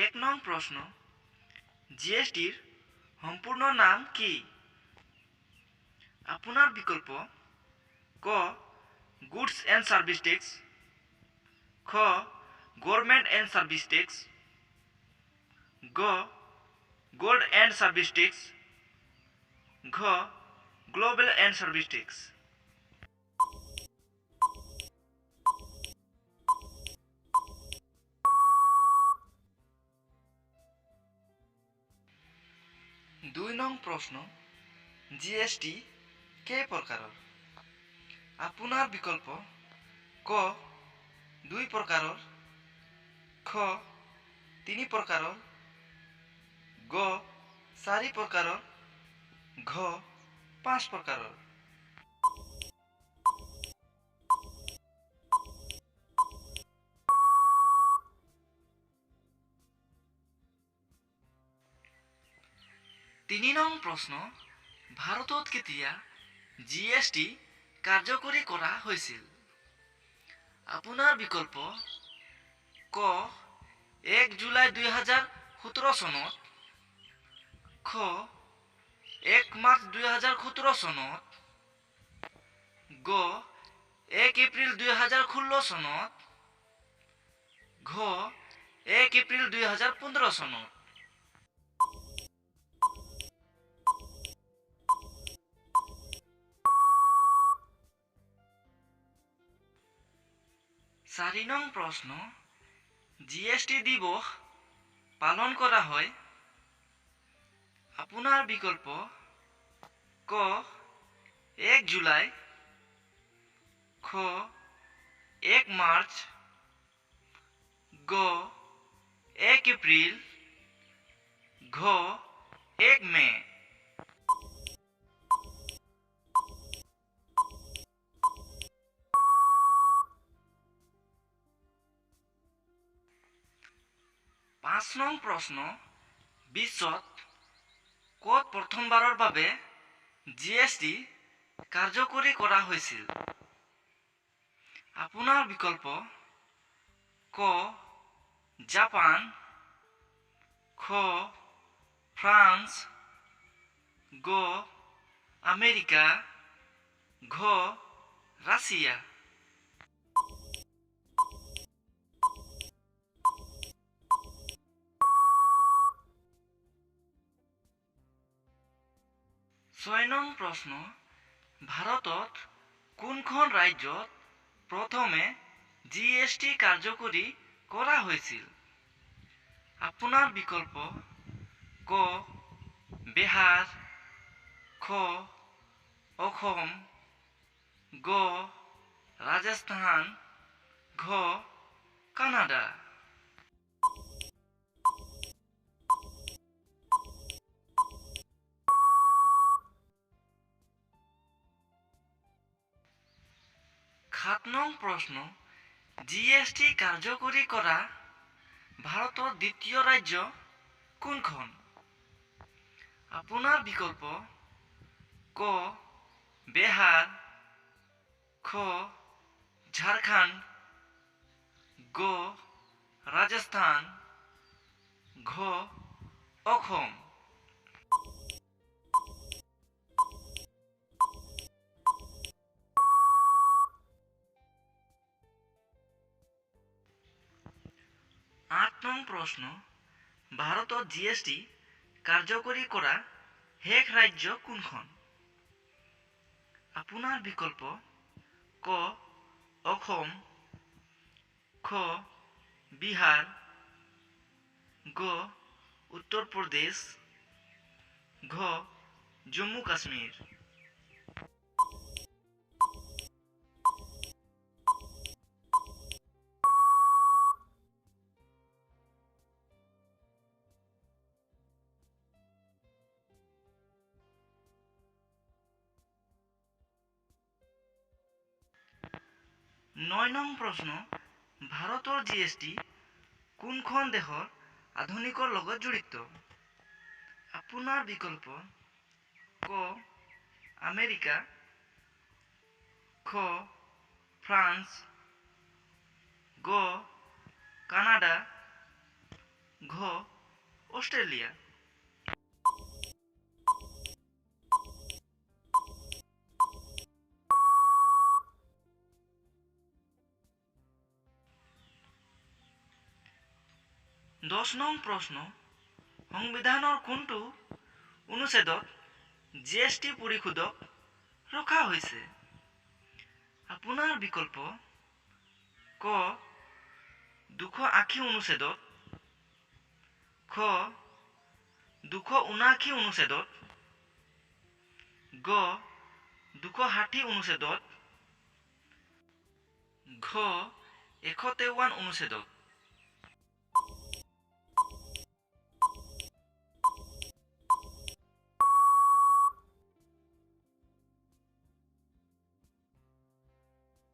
এক নং প্রশ্ন, জিএসটির সম্পূর্ণ নাম কি? আপনার বিকল্প ক গুডস এন্ড সার্ভিস ট্যাক্স, খ গভর্নমেন্ট এন্ড সার্ভিস ট্যাক্স, গ গোল্ড এন্ড সার্ভিস ট্যাক্স, ঘ গ্লোবাল এন্ড সার্ভিস ট্যাক্স। 2 নং প্রশ্ন, জিএসটি কে প্রকারর? আপনার বিকল্প ক 2 প্রকারর, খ 3 প্রকারর, গ 4 প্রকারর, ঘ 5 প্রকারর। 3 নং প্রশ্ন, ভারতত কেতিয়া জিএসটি কার্যকরী করা হয়েছিল? আপনার বিকল্প ক 1 জুলাই 2017 সনত, খ 1 মার্চ 2017 সনত, গ 1 এপ্রিল 2016 সনত, ঘ 1 এপ্রিল 2015 সনত। 4 নং প্রশ্ন, জিএসটি দিবস পালন করা হয়? আপনার বিকল্প ক 1 জুলাই, খ 1 মার্চ, গ 1 এপ্রিল, ঘ 1 মে। 5 নং প্রশ্ন, বিশ্বত কত প্রথমবারের বাবে জিএসটি কার্যকরী করা হয়েছিল? আপনার বিকল্প ক জাপান, খ ফ্রান্স, গ আমেরিকা, ঘ রাশিয়া। 6 নং প্রশ্ন, ভারতত কোনখন রাজ্যত প্রথমে জিএসটি কার্যকরী করা হয়েছিল? আপনার বিকল্প ক বিহার, খ অসম, গ রাজস্থান, ঘ কানাডা। 7 নং প্রশ্ন, জিএসটি কার্যকরী করা ভারতের দ্বিতীয় রাজ্য কোনখন? আপনার বিকল্প ক বিহার, খ ঝাড়খণ্ড, গ রাজস্থান, ঘ অসম। 8 নং প্রশ্ন, ভারতত জিএসটি কার্যকরী করা শেষ রাজ্য কোনখন? আপনার বিকল্প ক অসম, খ বিহার, গ উত্তর প্রদেশ, ঘ জম্মু কাশ্মীর। 9 নং প্রশ্ন, ভারতের জিএসটি কোনখন দেশৰ আধুনিকৰ লগত জড়িত? আপনাৰ বিকল্প ক আমেৰিকা, খ ফ্ৰান্স, গ কানাডা, ঘ অষ্ট্ৰেলিয়া। দহ নং প্ৰশ্ন, সংবিধানৰ কোনটো অনুচ্ছেদত GST পৰিশোধক ৰখা হৈছে? আপোনাৰ বিকল্প ক 280 অনুচ্ছেদত, খ 279 অনুচ্ছেদত, গ 260 অনুচ্ছেদত, ঘ 153 অনুচ্ছেদত।